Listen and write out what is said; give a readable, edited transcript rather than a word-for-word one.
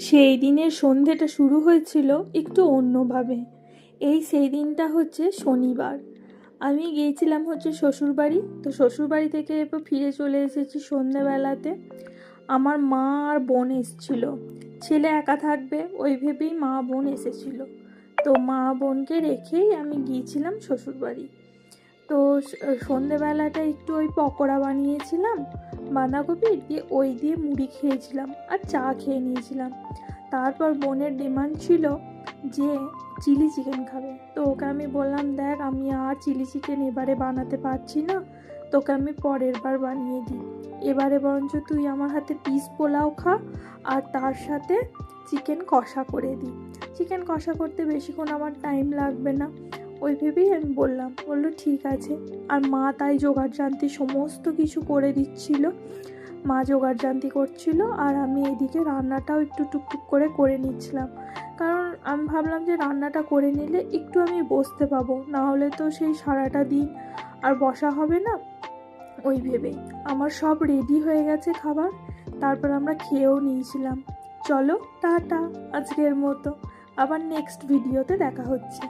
সেই দিনের সন্ধেটা শুরু হয়েছিল একটু অন্যভাবে। সেই দিনটা হচ্ছে শনিবার। আমি গিয়েছিলাম হচ্ছে শ্বশুরবাড়ি। তো শ্বশুরবাড়ি থেকে এরপর ফিরে চলে এসেছি সন্ধেবেলাতে। আমার মা আর বোন এসেছিল। ছেলে একা থাকবে ওই ভেবেই মা বোন এসেছিল। তো মা বোনকে রেখেই আমি গিয়েছিলাম শ্বশুরবাড়ি। তো সন্ধেবেলাটা একটু ওই পকোড়া বানিয়েছিলাম বাঁধাকপির, দিয়ে ওই দিয়ে মুড়ি খেয়েছিলাম আর চা খেয়ে নিয়েছিলাম। তারপর বোনের ডিমান্ড ছিল যে চিলি চিকেন খাবে। তো ওকে আমি বললাম, দেখ আমি আর চিলি চিকেন এবারে বানাতে পারছি না, তোকে আমি পরের বার বানিয়ে দিই। এবারে বরঞ্চ তুই আমার হাতে পিস পোলাও খা আর তার সাথে চিকেন কষা করে দিই। চিকেন কষা করতে বেশিক্ষণ আমার টাইম লাগবে না, ওই ভেবেই আমি বললাম। বললো ঠিক আছে। আর মা তাই জোগাড়জান্তি সমস্ত কিছু করে দিচ্ছিল। মা জোগাড়জান্তি করছিল আর আমি এদিকে রান্নাটাও একটু টুকটুক করে নিচ্ছিলাম। কারণ আমি ভাবলাম যে রান্নাটা করে নিলে একটু আমি বসতে পাবো, না হলে তো সেই সারাটা দিন আর বসা হবে না। ওই ভেবেই আমার সব রেডি হয়ে গেছে খাবার। তারপর আমরা খেয়েও নিয়েছিলাম। চলো টাটা আজকের মতো, আবার নেক্সট ভিডিওতে দেখা হচ্ছে।